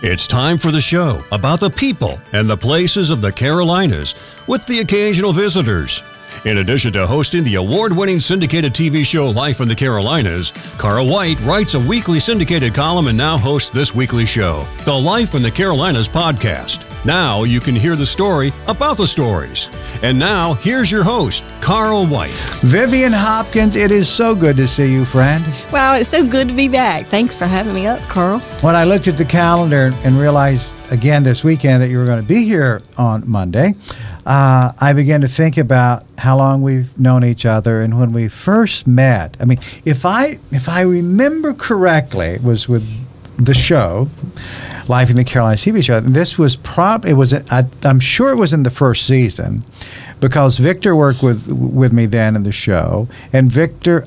It's time for the show about the people and the places of the Carolinas with the occasional visitors. In addition to hosting the award-winning syndicated TV show Life in the Carolinas, Carl White writes a weekly syndicated column and now hosts this weekly show, the Life in the Carolinas podcast. Now you can hear the story about the stories. And now, here's your host, Carl White. Vivian Hopkins, it is so good to see you, friend. Wow, it's so good to be back. Thanks for having me up, Carl. When I looked at the calendar and realized again this weekend that you were going to be here on Monday, I began to think about how long we've known each other and when we first met. I mean, if I remember correctly, it was with the show, Life in the Carolinas TV show. And this was I'm sure it was in the first season, because Victor worked with me then in the show, and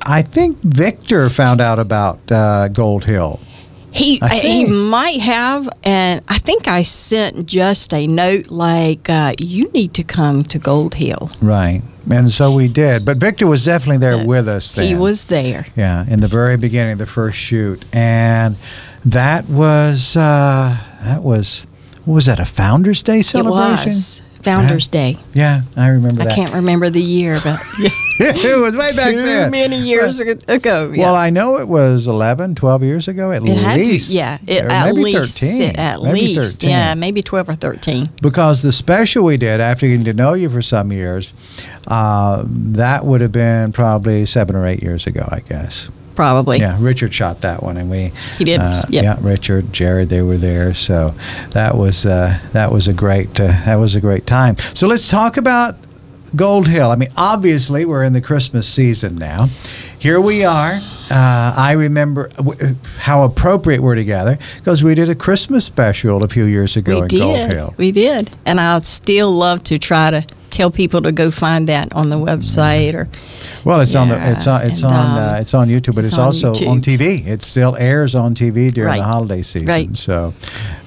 I think Victor found out about Gold Hill. He might have, and I think I sent just a note like, you need to come to Gold Hill. Right, and so we did. But Victor was definitely there with us then. He was there. Yeah, in the very beginning of the first shoot. And that was, what was that, a Founders Day celebration? It was Founders Day. Yeah, I remember that. I can't remember the year, but it was way back then. Too many years ago. Yeah. Well, I know it was 11, 12 years ago at least. At maybe least 13. At maybe least, 13. yeah, maybe 12 or 13. Because the special we did after getting to know you for some years, that would have been probably 7 or 8 years ago, I guess. Probably. Yeah, Richard shot that one, and he did. Yep. Yeah, Richard, Jared, they were there, so that was a great time. So let's talk about Gold Hill. I mean, obviously, we're in the Christmas season now. Here we are. I remember how appropriate we're together because we did a Christmas special a few years ago in Gold Hill. We did, and I'd still love to try to tell people to go find that on the website or. Well, it's on YouTube, but it's also on TV. It still airs on TV during the holiday season. Right. So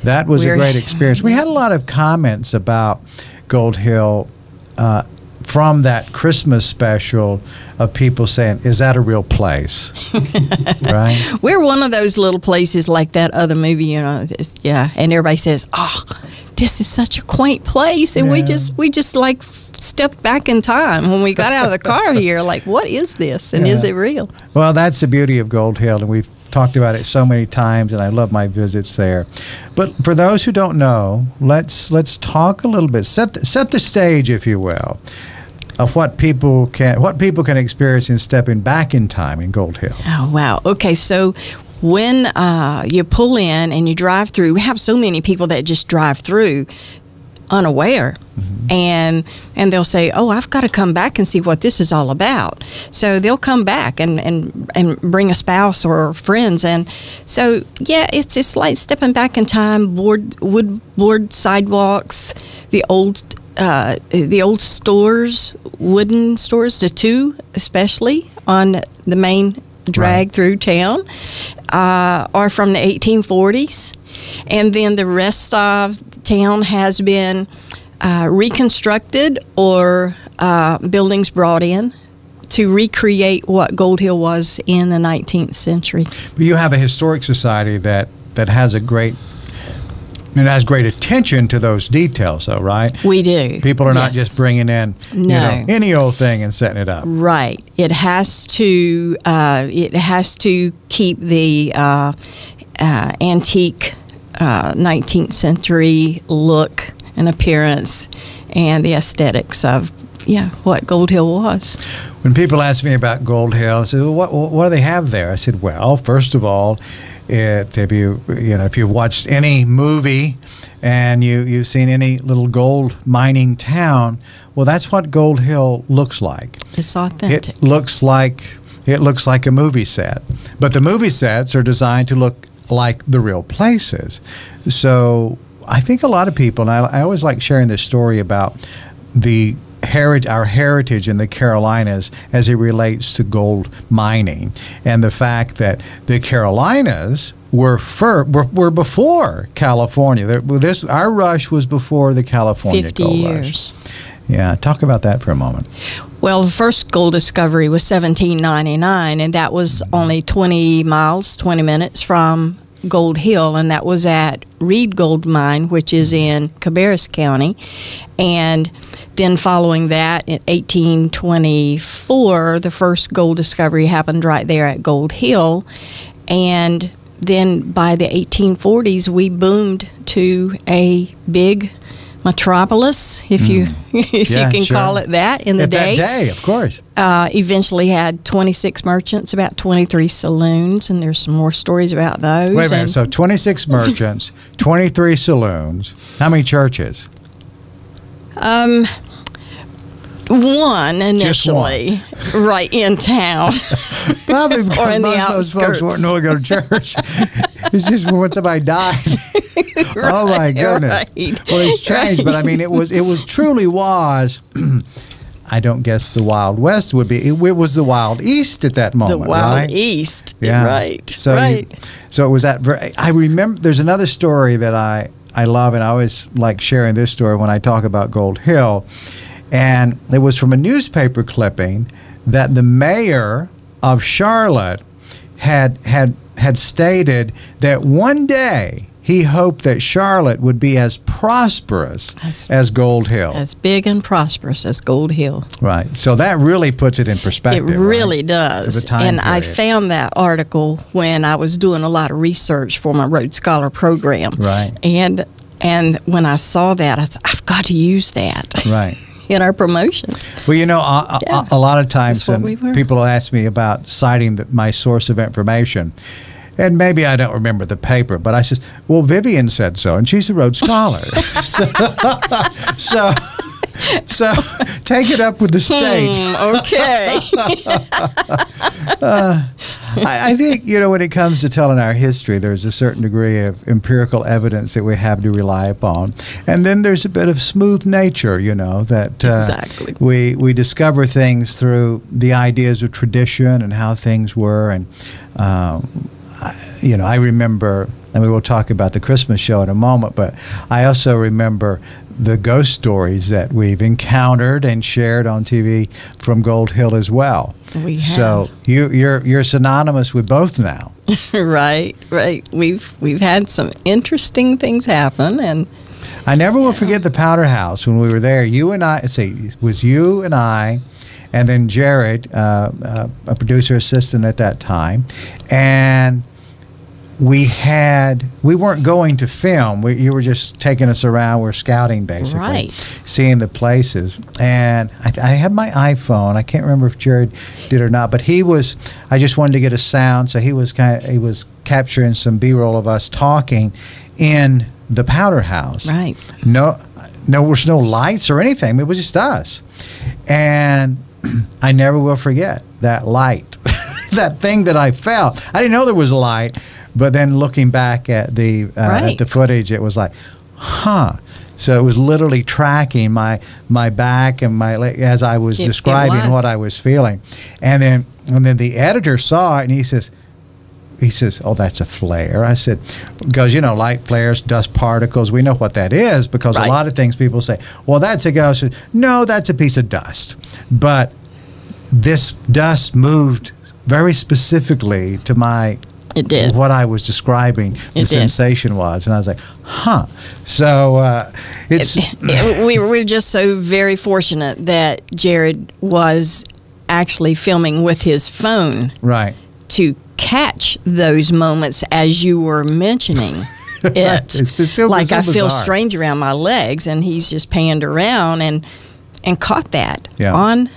that was a great experience. We had a lot of comments about Gold Hill from that Christmas special of people saying, is that a real place? Right? We're one of those little places like that other movie, you know. Yeah, and everybody says, oh, this is such a quaint place. And we just like stepped back in time when we got out of the car here. Like, what is this? And is it real? Well, that's the beauty of Gold Hill, and we've talked about it so many times, and I love my visits there. But for those who don't know, let's talk a little bit. Set the stage, if you will, of what people can experience in stepping back in time in Gold Hill. Oh, wow. Okay, so when you pull in and you drive through, we have so many people that just drive through unaware. Mm-hmm. And they'll say, oh, I've got to come back and see what this is all about. So they'll come back and bring a spouse or friends. And so, yeah, it's just like stepping back in time, board sidewalks, the old stores, wooden stores, the two especially on the main drag through town, are from the 1840s. And then the rest of town has been reconstructed or buildings brought in to recreate what Gold Hill was in the 19th century. But you have a historic society that has great attention to those details, though, right? We do. People are not just bringing in any old thing and setting it up. Right. It has to keep the antique 19th century look and appearance and the aesthetics of what Gold Hill was. When people ask me about Gold Hill, I say, well, what do they have there? I said, well, first of all, if you've watched any movie and you've seen any little gold mining town, well, that's what Gold Hill looks like. It's authentic. It looks like a movie set, but the movie sets are designed to look like the real places. So I think a lot of people, and I always like sharing this story about our heritage in the Carolinas as it relates to gold mining, and the fact that the Carolinas were before California. Our rush was before the California 50 gold years. rush. Yeah, talk about that for a moment. Well, the first gold discovery was 1799, and that was only 20 minutes from Gold Hill, and that was at Reed Gold Mine, which is in Cabarrus County. And then following that, in 1824, the first gold discovery happened right there at Gold Hill. And then by the 1840s, we boomed to a big metropolis, if you can call it that, in the day. That day, of course. Eventually had 26 merchants, about 23 saloons, and there's some more stories about those. Wait a minute, so 26 merchants, 23 saloons. How many churches? One initially, right in town. Probably because or in most the of those outskirts. folks weren't going to go to church. It's just when somebody died. Oh my goodness! Right. Well, it's changed, but I mean, it was truly was. I don't guess the Wild West would be. It was the Wild East at that moment. The Wild right? East. Yeah. Right. So right. So it was that. I remember. There's another story that I love, and I always like sharing this story when I talk about Gold Hill. And it was from a newspaper clipping that the mayor of Charlotte had stated that one day he hoped that Charlotte would be as prosperous as Gold Hill. As big and prosperous as Gold Hill. Right. So that really puts it in perspective. It really right? does. The time and I period. found that article when I was doing a lot of research for my Rhodes Scholar program. Right. And when I saw that, I said, I've got to use that. Right. In our promotions. Well, you know, a lot of times people ask me about citing my source of information, and maybe I don't remember the paper, but I said, well, Vivian said so, and she's a Rhodes Scholar. so take it up with the state. Okay. I think, you know, when it comes to telling our history, there's a certain degree of empirical evidence that we have to rely upon. And then there's a bit of smooth nature, you know, that exactly. we discover things through the ideas of tradition and how things were. And, you know, I remember, and we will talk about the Christmas show in a moment, but I also remember the ghost stories that we've encountered and shared on TV from Gold Hill as well. We have. So you're synonymous with both now. Right. We've had some interesting things happen, and I never will forget the Powder House when we were there. You and I, it was you and I, and then Jared, a producer assistant at that time, and we weren't going to film. You were just taking us around. We're scouting, basically, right. Seeing the places. And I had my iPhone. I can't remember if Jared did or not, but he was. I just wanted to get a sound, so he was capturing some B-roll of us talking in the Powder House. Right. No, there was no lights or anything. It was just us. And I never will forget that light, that thing that I felt. I didn't know there was a light. But then looking back at the footage, it was like, huh. So it was literally tracking my back and my leg as I was describing what I was feeling. And then the editor saw it and he says, oh, that's a flare. I said, because, you know, light flares, dust particles, we know what that is because a lot of things people say, well, that's a ghost. No, that's a piece of dust. But this dust moved very specifically to It did. what I was describing, the sensation was. And I was like, huh. So we're just so very fortunate that Jared was actually filming with his phone. Right. To catch those moments as you were mentioning it. It's like I feel bizarre. strange around my legs, and he's just panned around and caught that on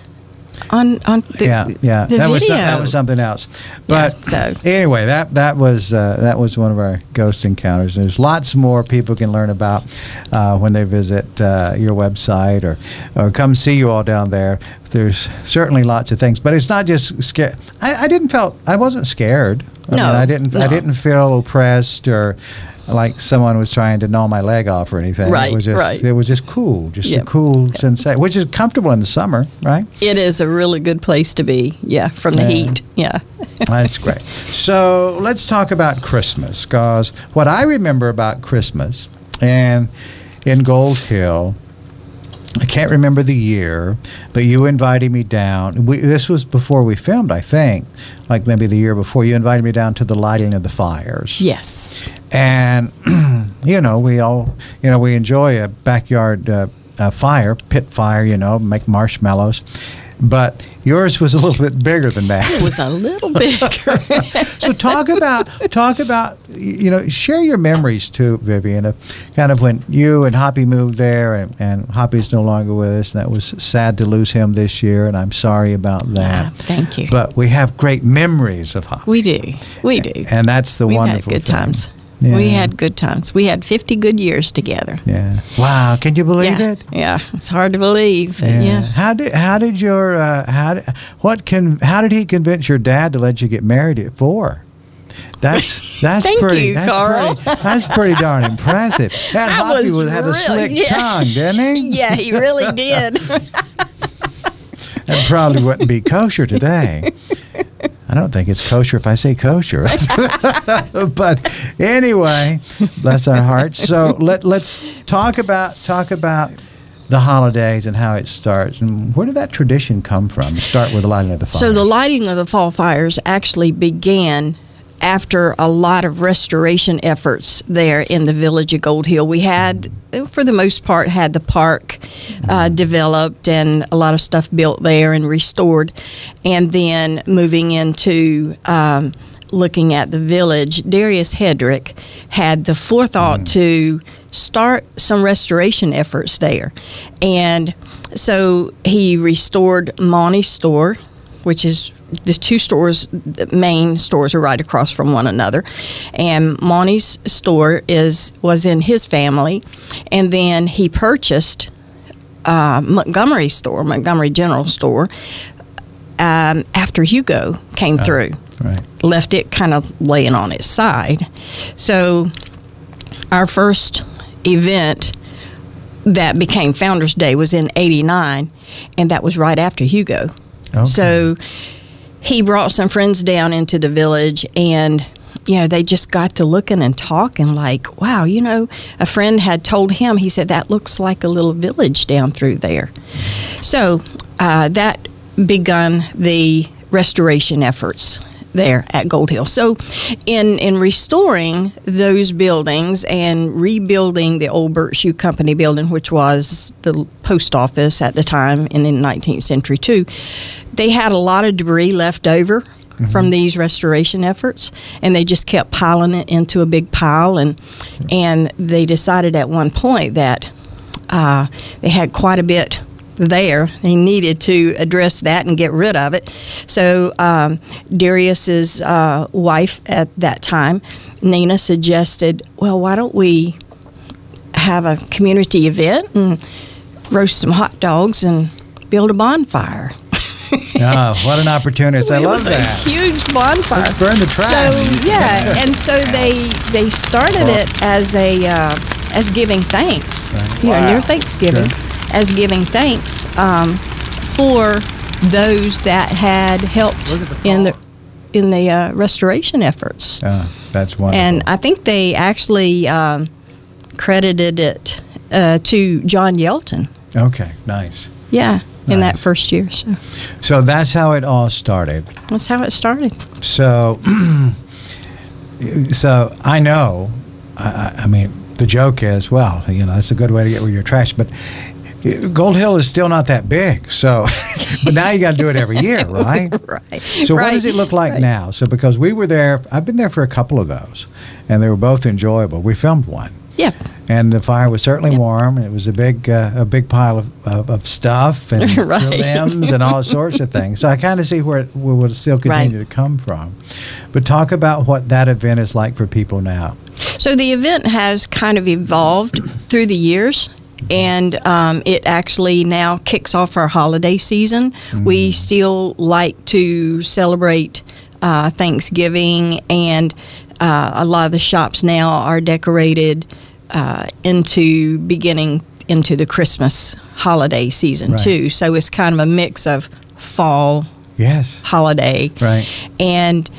the that video. was something else. But anyway, that was one of our ghost encounters. There's lots more people can learn about when they visit your website or come see you all down there. There's certainly lots of things, but it's not just scare. I wasn't scared. I didn't feel oppressed or like someone was trying to gnaw my leg off or anything. Right, It was just cool, a cool sensation, which is comfortable in the summer, right? It is a really good place to be, from the heat, That's great. So let's talk about Christmas, because what I remember about Christmas and in Gold Hill I can't remember the year, but you invited me down. This was before we filmed, I think, like maybe the year before. You invited me down to the lighting of the fires. Yes. And, we all, we enjoy a backyard fire, pit fire, make marshmallows. But yours was a little bit bigger than that. It was a little bigger. So talk about, share your memories too, Vivian, of kind of when you and Hoppy moved there, and Hoppy's no longer with us, and that was sad to lose him this year, and I'm sorry about that. Thank you. But we have great memories of Hoppy. We do. And that's the wonderful We've had good thing. times. Yeah. We had good times. We had 50 good years together. Yeah. Wow. Can you believe it? Yeah. It's hard to believe. Yeah. How did he convince your dad to let you get married at 4? That's Thank pretty. you, that's Carl. That's pretty darn impressive. That Hoppy had a slick tongue, didn't he? Yeah, he really did. That probably wouldn't be kosher today. I don't think it's kosher if I say kosher. But anyway, bless our hearts. So let's talk about the holidays and how it starts. And where did that tradition come from? Start with the lighting of the fire. So the lighting of the fall fires actually began after a lot of restoration efforts there in the village of Gold Hill. We had, for the most part, had the park developed and a lot of stuff built there and restored. And then moving into looking at the village, Darius Hedrick had the forethought to start some restoration efforts there. And so he restored Monty's store, which is the two stores, the main stores are right across from one another. And Monty's store was in his family. And then he purchased Montgomery General Store, after Hugo came through. Right. Left it kind of laying on its side. So our first event that became Founders Day was in '89, and that was right after Hugo. Okay. So he brought some friends down into the village, and they just got to looking and talking like, wow, a friend had told him, he said, that looks like a little village down through there. So that begun the restoration efforts there at Gold Hill. So in restoring those buildings and rebuilding the old Burt Shoe Company building, which was the post office at the time and in the 19th century too, they had a lot of debris left over from these restoration efforts, and they just kept piling it into a big pile, and they decided at one point that they had quite a bit there. They needed to address that and get rid of it. So Darius's wife at that time, Nina, suggested, well, why don't we have a community event and roast some hot dogs and build a bonfire? Oh, what an opportunity. I love that. A huge bonfire. Let's burn the trash. So, yeah, and so they started it as giving thanks, Right. near Thanksgiving, as giving thanks for those that had helped in the restoration efforts. Oh, that's wonderful. And I think they actually credited it to John Yelton. Okay, nice. Yeah, in that Nice. first year. So that's how it all started. That's how it started. So, I know, I mean, the joke is, well, that's a good way to get rid of your trash, but Gold Hill is still not that big. So, but now you got to do it every year, right? Right. So what does it look like now? So because we were there, I've been there for a couple of those, and they were both enjoyable. We filmed one. Yeah. And the fire was certainly warm. It was a big pile of stuff and limbs and all sorts of things. So I kind of see where it will still continue to come from. But talk about what that event is like for people now. So the event has kind of evolved through the years, and it actually now kicks off our holiday season. We still like to celebrate Thanksgiving, and a lot of the shops now are decorated beginning into the Christmas holiday season too. So it's kind of a mix of fall, holiday, and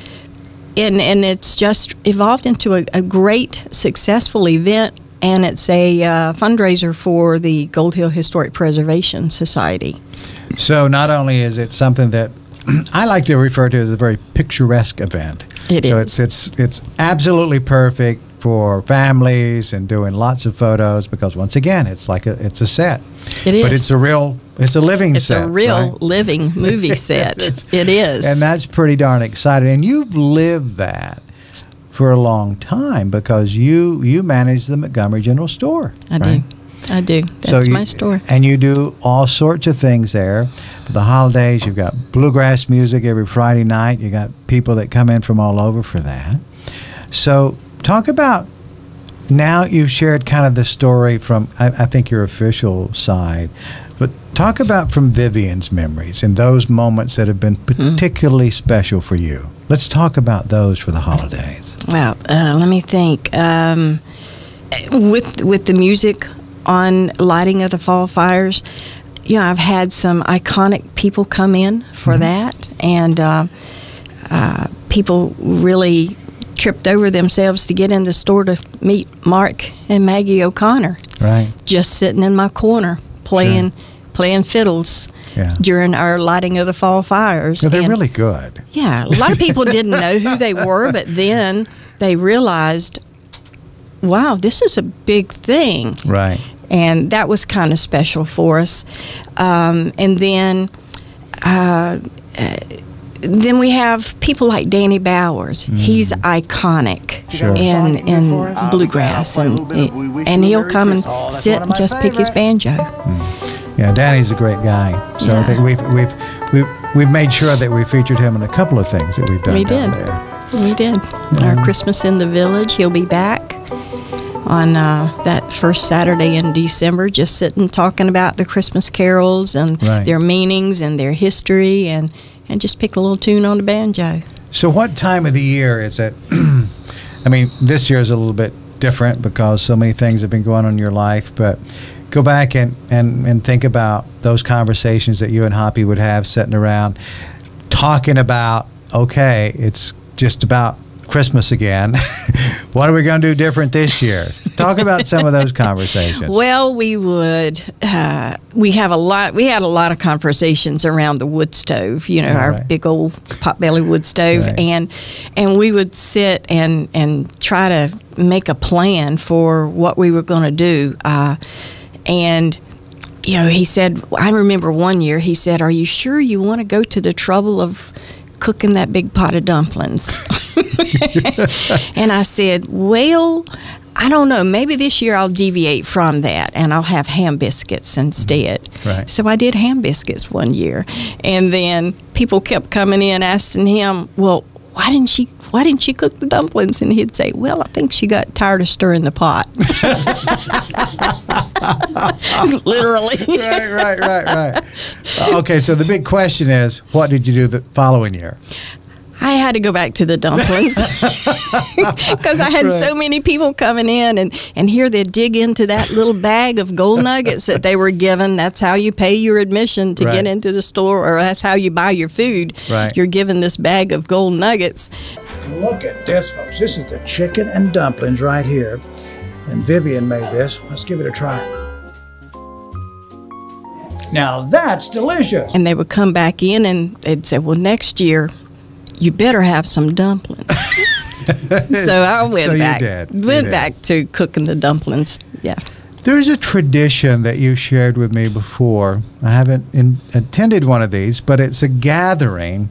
it's just evolved into a great, successful event and it's a fundraiser for the Gold Hill Historic Preservation Society. So not only is it something that I like to refer to as a very picturesque event. So it's absolutely perfect for families and doing lots of photos because once again it's a set. It is. But it's a living set. It's a real right? living movie set. It is. And that's pretty darn exciting. And you've lived that for a long time because you manage the Montgomery General Store. I do. That's my store. And you do all sorts of things there. For the holidays, you've got bluegrass music every Friday night. You got people that come in from all over for that. So talk about, now you've shared kind of the story from, I think, your official side. But talk about from Vivian's memories and those moments that have been particularly special for you. Let's talk about those for the holidays. Well, let me think. With the music on lighting of the fall fires, I've had some iconic people come in for that, and people really tripped over themselves to get in the store to meet Mark and Maggie O'Connor. Right. Just sitting in my corner playing fiddles during our lighting of the fall fires. Well, they're really good. Yeah, a lot of people didn't know who they were, but then they realized, wow, this is a big thing. Right. And that was kind of special for us. And then we have people like Danny Bowers. He's iconic in bluegrass, and he'll come and sit and just pick his banjo. Yeah, Danny's a great guy. So I think we've made sure that we featured him in a couple of things that we've done down there. We did. Our Christmas in the Village. He'll be back on that first Saturday in December, just sitting talking about the Christmas carols and their meanings and their history, and just pick a little tune on the banjo. So what time of the year is it? I mean, this year is a little bit different because so many things have been going on in your life, but go back and think about those conversations that you and Hoppy would have sitting around talking about, okay, it's just about Christmas again. What are we going to do different this year? Talk about some of those conversations. Well, we would. We had a lot of conversations around the wood stove. Our big old potbelly wood stove, and we would sit and try to make a plan for what we were going to do. And he said, I remember one year he said, "Are you sure you want to go to the trouble of cooking that big pot of dumplings?" And I said, well, I don't know. Maybe this year I'll deviate from that and I'll have ham biscuits instead. Right. So I did ham biscuits one year. And then people kept coming in asking him, well, why didn't she cook the dumplings? And he'd say, well, I think she got tired of stirring the pot. Literally. Right. Okay, so the big question is, what did you do the following year? I had to go back to the dumplings because I had so many people coming in, and here they dig into that little bag of gold nuggets that they were given. That's how you pay your admission to get into the store, or that's how you buy your food. Right. You're given this bag of gold nuggets. Look at this, folks. This is the chicken and dumplings right here. And Vivian made this. Let's give it a try. Now that's delicious. And they would come back in and they'd say, well, next year, you better have some dumplings. So I went back to cooking the dumplings. Yeah. There's a tradition that you shared with me before. I haven't attended one of these, but it's a gathering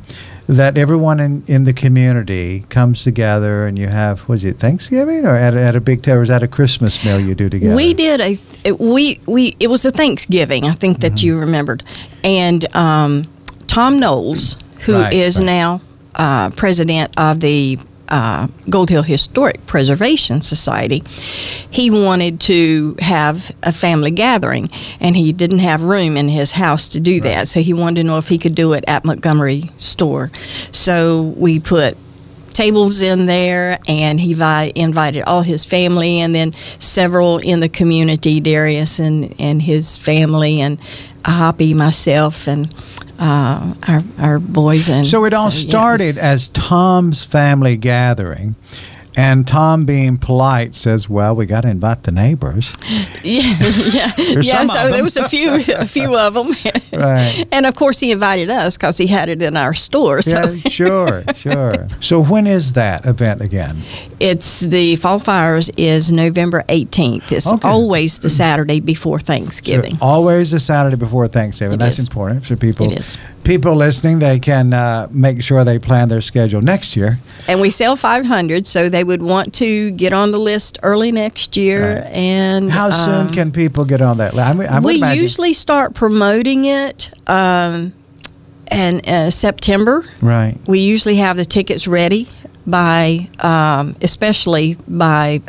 that everyone in the community comes together, and you have, was it Thanksgiving or at a big table, or is that a Christmas meal you do together? We did it was a Thanksgiving, I think that you remembered. And Tom Knowles, who is now president of the Gold Hill Historic Preservation Society, he wanted to have a family gathering, and he didn't have room in his house to do that, so he wanted to know if he could do it at Montgomery store. So we put tables in there, and he invited all his family, and then several in the community, Darius and his family, and Hoppy, myself, and our boys. And so it all started as Tom's family gathering, And Tom, being polite, says, "Well, we got to invite the neighbors." So there was a few of them, right? And of course, he invited us because he had it in our store. So. Yeah, sure. So when is that event again? It's the Fall Fires is November 18th. It's always the Saturday before Thanksgiving. So always the Saturday before Thanksgiving. That's important for people. It is. People listening, they can make sure they plan their schedule next year. And we sell 500, so they would want to get on the list early next year. Right. And how soon can people get on that list? We usually start promoting it in September. Right. We usually have the tickets ready by, especially by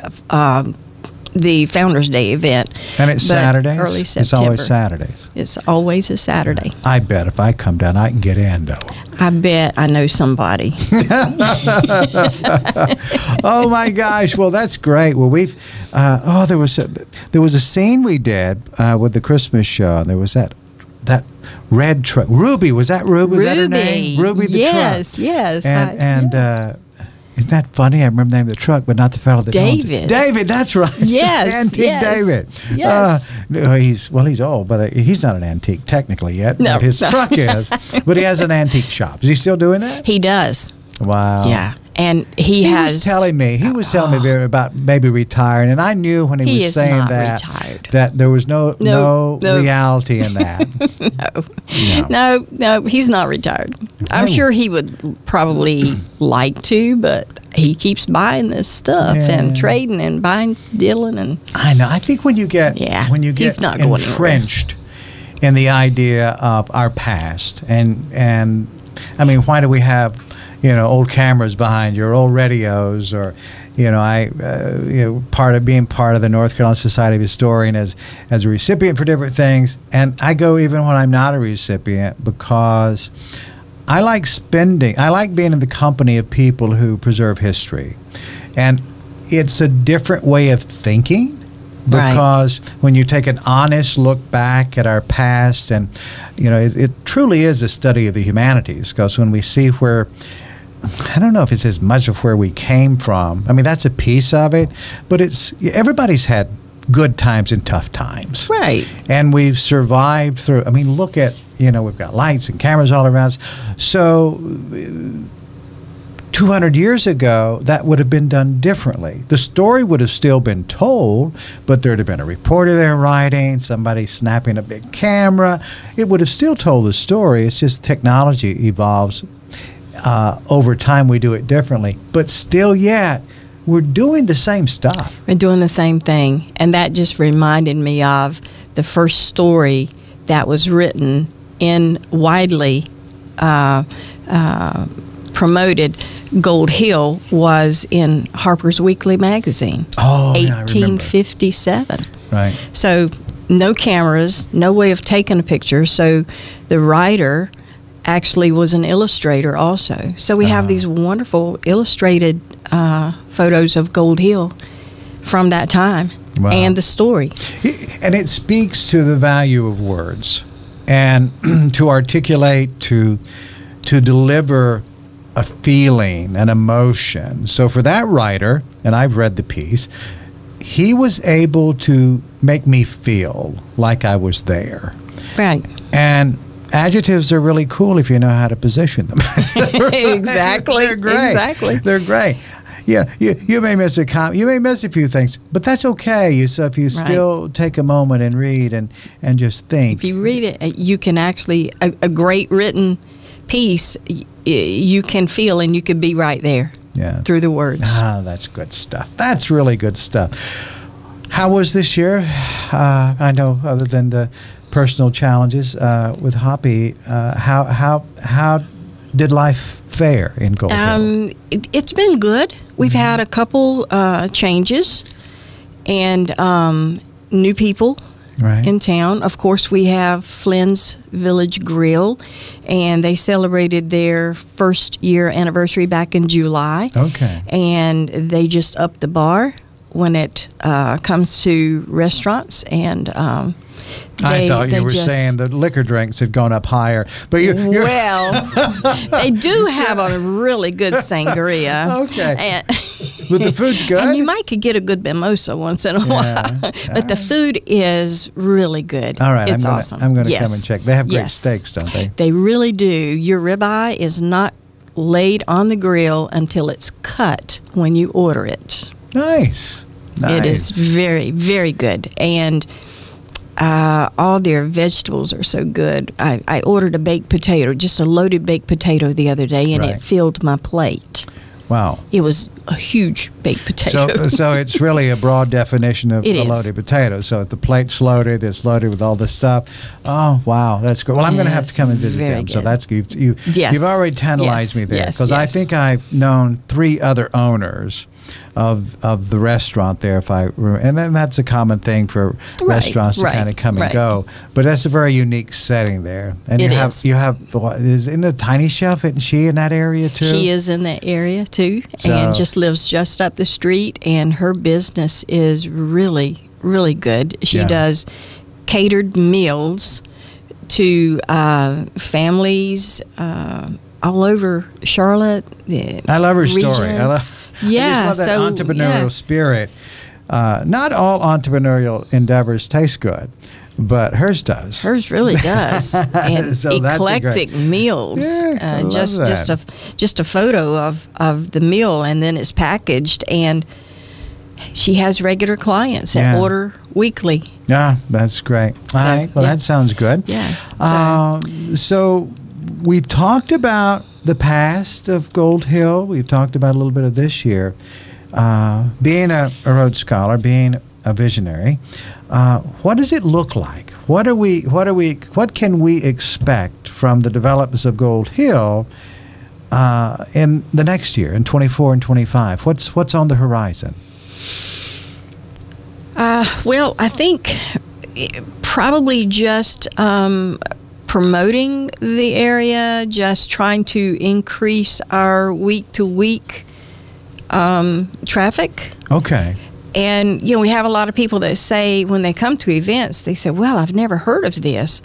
the Founders Day event. And it's Saturdays? Early September. It's always Saturdays. It's always a Saturday. I bet if I come down, I can get in, though. I bet I know somebody. Oh, my gosh. Well, that's great. Well, we've, there was a scene we did with the Christmas show. There was that red truck. Ruby, was that Ruby? Was that her name? Ruby the truck. Yes. And isn't that funny? I remember the name of the truck, but not the fellow that owned it. David. David, that's right. Yes. Antique David. Yes. He's old, but he's not an antique technically yet. No. But his truck is. But he has an antique shop. Is he still doing that? He does. Wow. Yeah. And he was telling me about maybe retiring, and I knew when he was saying that there was no reality in that. No, he's not retired. I'm sure he would probably like to, but he keeps buying this stuff and trading and buying, dealing, and I know. I think when you get he's not entrenched in the idea of our past, and I mean, why do we have old cameras behind you, or old radios, or part of the North Carolina Society of Historians as a recipient for different things. And I go even when I'm not a recipient, because I like being in the company of people who preserve history, and it's a different way of thinking. Because when you take an honest look back at our past, and it truly is a study of the humanities, because when we see where, I don't know if it's as much of where we came from. I mean, that's a piece of it, but everybody's had good times and tough times. Right. And we've survived through. I mean, look at, we've got lights and cameras all around us. So 200 years ago, that would have been done differently. The story would have still been told, but there would have been a reporter there writing, somebody snapping a big camera. It would have still told the story. It's just technology evolves. Over time, we do it differently. But still yet, we're doing the same stuff. We're doing the same thing. And that just reminded me of the first story that was written in widely promoted Gold Hill was in Harper's Weekly magazine. Oh, 1857. Right. So no cameras, no way of taking a picture. So the writer actually was an illustrator also. So we have these wonderful illustrated photos of Gold Hill from that time. Wow. And the story. And it speaks to the value of words, and to articulate, to deliver a feeling, an emotion. So for that writer, and I've read the piece, he was able to make me feel like I was there. Right. And adjectives are really cool if you know how to position them. Exactly. They're great. Exactly. They're great. Yeah, you may miss you may miss a few things, but that's okay. So if you still take a moment and read and just think. If you read it, you can actually, a great written piece, you can feel, and you could be right there through the words. Ah, that's good stuff. That's really good stuff. How was this year? I know, other than the personal challenges with Hoppy, how did life fare in Gold Hill? It's been good. We've had a couple changes and new people in town. Of course, we have Flynn's Village Grill, and they celebrated their first year anniversary back in July. Okay. And they just upped the bar when it comes to restaurants, and I thought you were saying the liquor drinks had gone up higher, but well, they do have a really good sangria. Okay. But the food's good. And you might could get a good mimosa once in a while. But the food is really good. All right, it's awesome. I'm going to come and check. They have great steaks, don't they? They really do. Your ribeye is not laid on the grill until it's cut when you order it. Nice. It is very, very good. And all their vegetables are so good. I ordered a baked potato, just a loaded baked potato the other day, and it filled my plate. Wow. It was a huge baked potato. So it's really a broad definition of a loaded potato. So if the plate's loaded, it's loaded with all this stuff. Oh, wow. That's good. Well, I'm going to have to come and visit them. Good. So that's good. You've already tantalized me there. Because I think I've known 3 other owners of the restaurant there, if I remember. And then that's a common thing for restaurants to kind of come and go. But that's a very unique setting there. And you have in the Tiny Chef, isn't she in that area too? She is in that area too, and just lives just up the street. And her business is really, really good. She does catered meals to families all over Charlotte. I love her story. I just love that entrepreneurial spirit. Not all entrepreneurial endeavors taste good, but hers does. Hers really does. And so eclectic meals. Yeah, just a photo of the meal, and then it's packaged, and she has regular clients that order weekly. Yeah, that's great. All right. Well, that sounds good. Yeah. So we've talked about the past of Gold Hill. We've talked about a little bit of this year. Being a Rhodes Scholar, being a visionary, what does it look like? What can we expect from the developments of Gold Hill in the next year, in 24 and 25? What's on the horizon? Well, I think probably just promoting the area, just trying to increase our week-to-week traffic. Okay. And, we have a lot of people that say when they come to events, they say, well, I've never heard of this.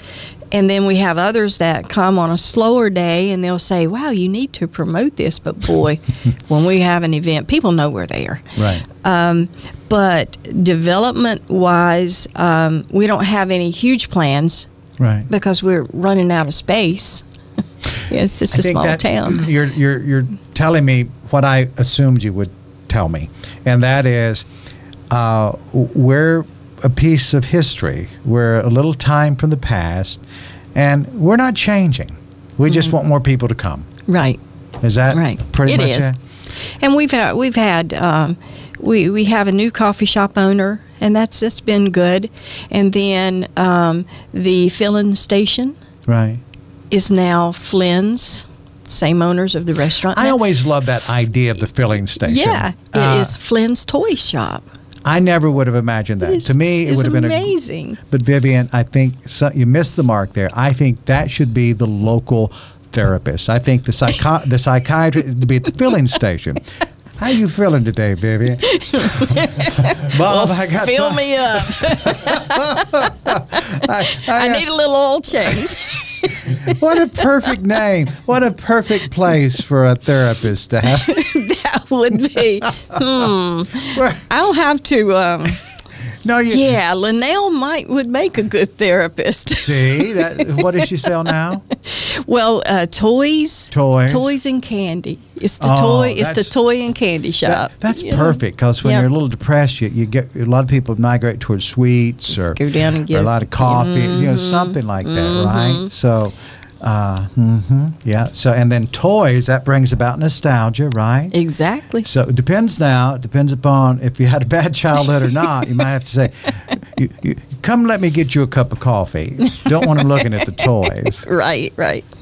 And then we have others that come on a slower day and they'll say, wow, you need to promote this. But boy, when we have an event, people know we're there. Right. But development-wise, we don't have any huge plans. Right. Because we're running out of space. It's just a small town. You're telling me what I assumed you would tell me, and that is we're a piece of history. We're a little time from the past, and we're not changing. We just want more people to come. Right. Is that pretty much it? And we have a new coffee shop owner, and that's been good. And then the filling station is now Flynn's, same owners of the restaurant. I always love that idea of the filling station. Yeah, it is Flynn's Toy Shop. I never would have imagined that. To me, it would have been amazing. But Vivian, I think you missed the mark there. I think that should be the local therapist. I think the psychiatrist to be at the filling station. How you feeling today, Vivian? Bob, fill me up. I need a little oil change. What a perfect name. What a perfect place for a therapist to have. That would be. I'll have to. No, Linnell would make a good therapist. See, what does she sell now? Well, toys and candy. It's the toy and candy shop. That's perfect because when you're a little depressed, you get a lot of people migrate towards sweets or go down and get a lot of coffee, something like that, right? So. So, and then toys, that brings about nostalgia, right? Exactly. So it depends upon if you had a bad childhood or not. You might have to say, you come let me get you a cup of coffee. Don't want them looking at the toys. Right.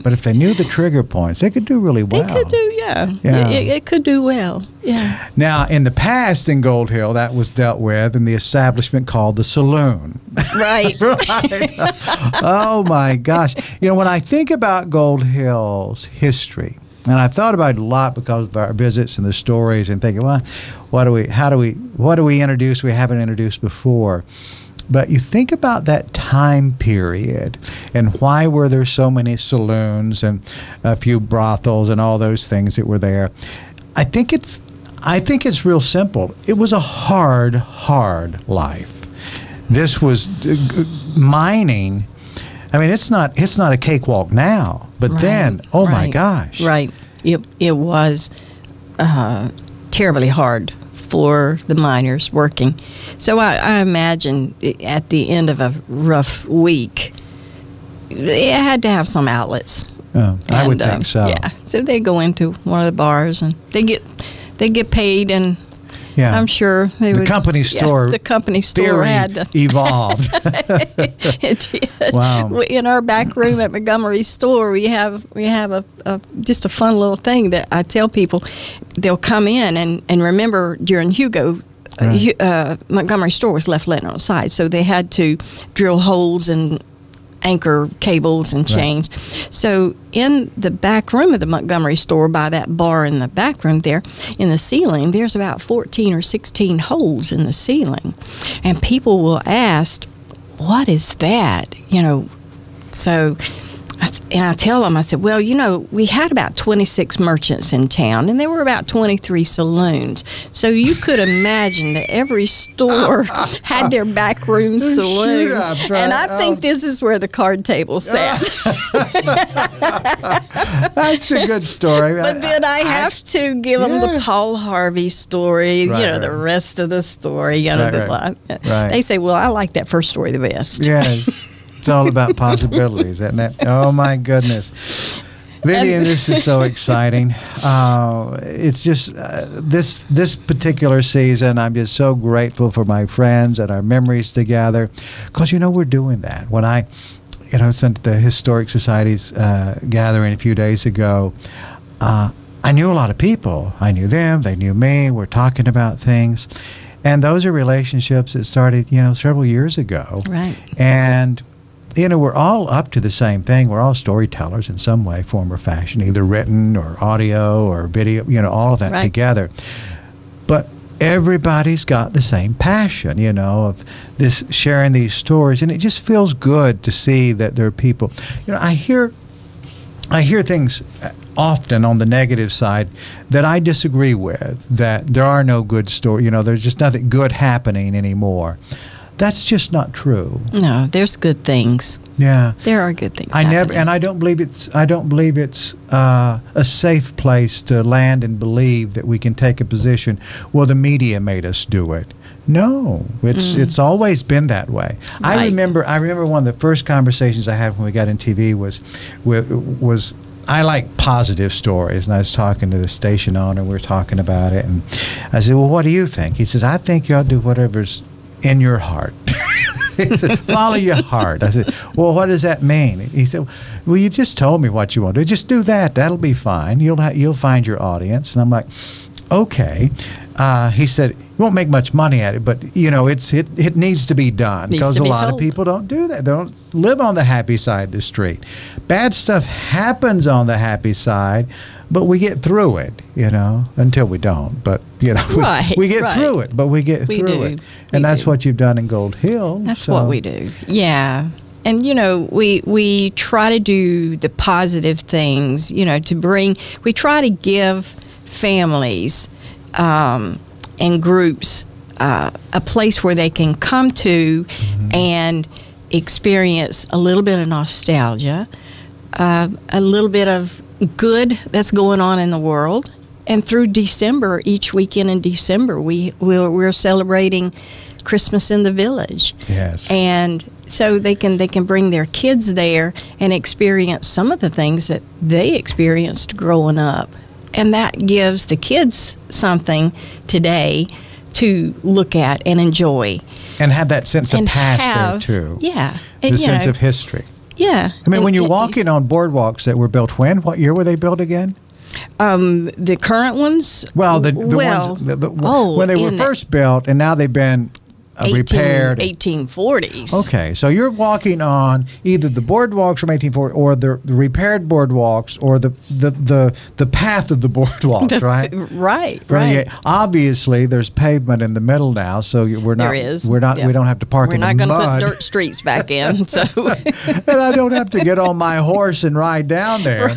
But if they knew the trigger points, they could do really well. It could do, It could do well, yeah. Now, in the past in Gold Hill, that was dealt with in the establishment called the saloon. Right. Oh, my gosh. When I think about Gold Hill's history, and I've thought about it a lot because of our visits and the stories and thinking, well, what do we introduce we haven't introduced before? But you think about that time period and why were there so many saloons and a few brothels and all those things that were there. I think I think it's real simple. It was a hard life. This was mining. I mean, it's not a cakewalk now, but then, oh my gosh. Right. It was terribly hard for the miners working. So I imagine at the end of a rough week, they had to have some outlets. Oh, I would think so. Yeah. So they go into one of the bars and they get paid, and I'm sure the company store. The company store had evolved. It did. Wow. In our back room at Montgomery store, we have a just a fun little thing that I tell people. They'll come in and remember during Hugo, Montgomery store was left laying on the side, so they had to drill holes and anchor cables and chains. Right. So in the back room of the Montgomery store, by that bar in the back room there, in the ceiling, there's about 14 or 16 holes in the ceiling. And people will ask, what is that? So, and I tell them, I said, well, we had about 26 merchants in town, and there were about 23 saloons. So you could imagine that every store had their back room saloon. And I think this is where the card table sat. That's a good story. But then I have to give them the Paul Harvey story, the rest of the story. They say, well, I like that first story the best. Yeah. It's all about possibilities, isn't it? Oh, my goodness. Vivian, this is so exciting. It's just this particular season, I'm just so grateful for my friends and our memories together. Because, we're doing that. When I sent the Historic Society's gathering a few days ago, I knew a lot of people. I knew them. They knew me. We're talking about things. And those are relationships that started, several years ago. Right. And we're all up to the same thing. We're all storytellers in some way, form, or fashion, either written or audio or video, all of that together. But everybody's got the same passion, of this sharing these stories. And it just feels good to see that there are people. I hear things often on the negative side that I disagree with, that there are no good stories. There's just nothing good happening anymore. That's just not true. No, there's good things. Yeah, there are good things. I don't believe it's a safe place to land and believe that we can take a position. Well, the media made us do it. No, it's always been that way. Right. I remember one of the first conversations I had when we got in TV was I like positive stories, and I was talking to the station owner. We were talking about it, and I said, "Well, what do you think?" He says, "I think you ought to do whatever's in your heart." He said, "Follow your heart." I said, "Well, what does that mean?" He said, "Well, you just told me what you want to do. Just do that. That'll be fine. You'll find your audience." And I'm like, "Okay." He said, "You won't make much money at it, but it needs to be done because a lot of people don't do that. They don't live on the happy side of the street. Bad stuff happens on the happy side, but we get through it, until we don't. But we get through it, but we get through it, and that's what you've done in Gold Hill. That's what we do. Yeah." And, we try to do the positive things, we try to give families and groups a place where they can come to and experience a little bit of nostalgia, a little bit of good that's going on in the world. And through December, each weekend in December, we're celebrating Christmas in the Village. Yes. And so they can bring their kids there and experience some of the things that they experienced growing up. And that gives the kids something today to look at and enjoy. And have that sense of past there, too. Yeah. The sense of history. Yeah. I mean, when you're walking on boardwalks that were built when? What year were they built again? The current ones? Well, when they were first built, and now they've been repaired. 1840s. Okay, so you're walking on either the boardwalks from 1840 or the repaired boardwalks or the path of the boardwalks, right? Right. Obviously, there's pavement in the middle now, so we don't have to park in the mud. We're not going to put dirt streets back in, so and I don't have to get on my horse and ride down there.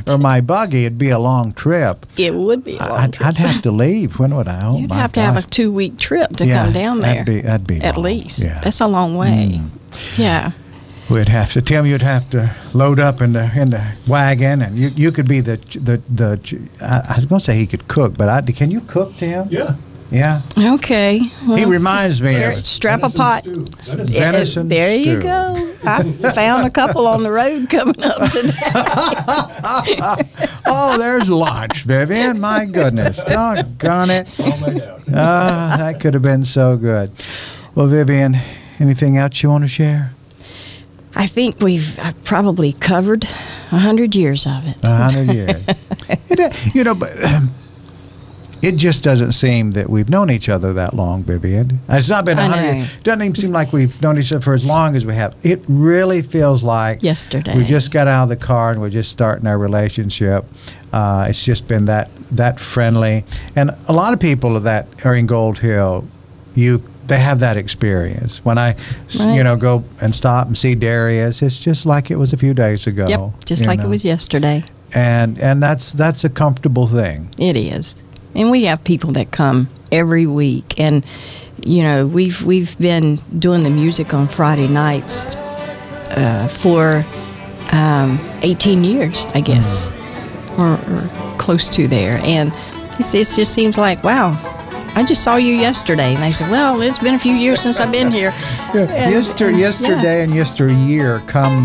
or my buggy, it'd be a long trip. It would be a long trip. I'd have to leave. When would I? Oh, You'd my have to have a gosh. 2-week trip to come down there. That'd be at long. least. Yeah. That's a long way. Yeah. We'd have to, Tim. You'd have to load up in the wagon, and you could be the. I was going to say he could cook, but can you cook, Tim? Yeah. Yeah. Okay. Well, He reminds me of strap a pot. venison There you stew. go. I found a couple on the road coming up today. Oh, there's lunch, Vivian. My goodness. Doggone it. That could have been so good. Well, Vivian, anything else you want to share? I think we've probably covered 100 years of it. 100 years. But it just doesn't seem that we've known each other that long, Vivian. It's not been 100 years. It doesn't even seem like we've known each other for as long as we have. It really feels like yesterday. We just got out of the car and we're just starting our relationship. It's just been that friendly. And a lot of people that are in Gold Hill, they have that experience. When I, go and stop and see Darius, it's just like it was a few days ago. Yep, just like it was yesterday. And that's a comfortable thing. It is. And we have people that come every week, and we've been doing the music on Friday nights for 18 years, I guess, or close to there. And it just seems like, wow, I just saw you yesterday. And they said, well, it's been a few years since I've been here. Yeah. Yesterday and yesteryear come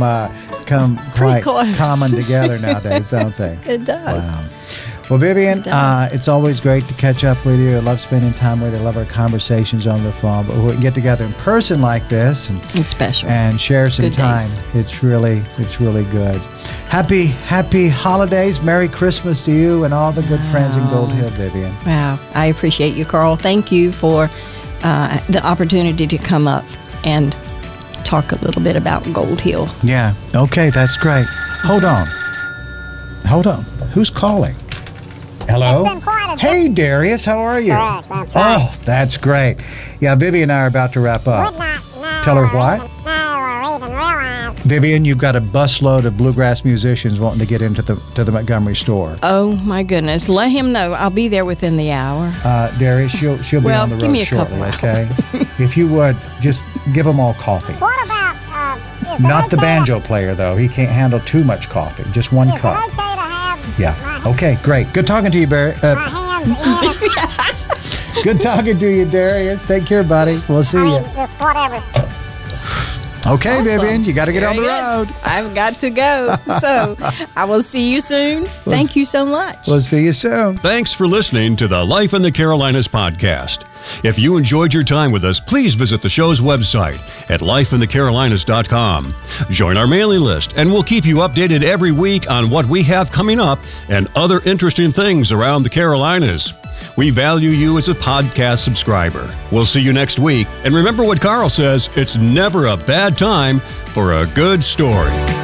quite close. common together nowadays, don't they? It does. Wow. Well, Vivian, it's always great to catch up with you. I love spending time with you. I love our conversations on the phone. But we can get together in person like this, and it's special, and share some good time. Days. It's really good. Happy holidays. Merry Christmas to you and all the good friends in Gold Hill, Vivian. Wow, I appreciate you, Carl. Thank you for the opportunity to come up and talk a little bit about Gold Hill. Yeah. Okay, that's great. Hold on. Who's calling? Hello? Hey, Darius, how are you? Correct, oh, that's great. Yeah, Vivian and I are about to wrap up. Tell her what? Vivian, you've got a busload of bluegrass musicians wanting to get into the Montgomery store. Oh, my goodness. Let him know. I'll be there within the hour. Darius, she'll be on the road give me a shortly, couple okay? If you would, just give them all coffee. What about, Not the banjo player, though. He can't handle too much coffee. Just one cup. okay to have Yeah. Okay, great. Good talking to you, Barry. my hands in? Good talking to you, Darius. Take care, buddy. We'll see you. Just whatever. Okay, Awesome. Vivian, you got to get Very on the good. road. I've got to go. So I will see you soon. Thank you so much. We'll see you soon. Thanks for listening to the Life in the Carolinas podcast. If you enjoyed your time with us, please visit the show's website at lifeinthecarolinas.com. Join our mailing list, and we'll keep you updated every week on what we have coming up and other interesting things around the Carolinas. We value you as a podcast subscriber. We'll see you next week. And remember what Carl says, it's never a bad time for a good story.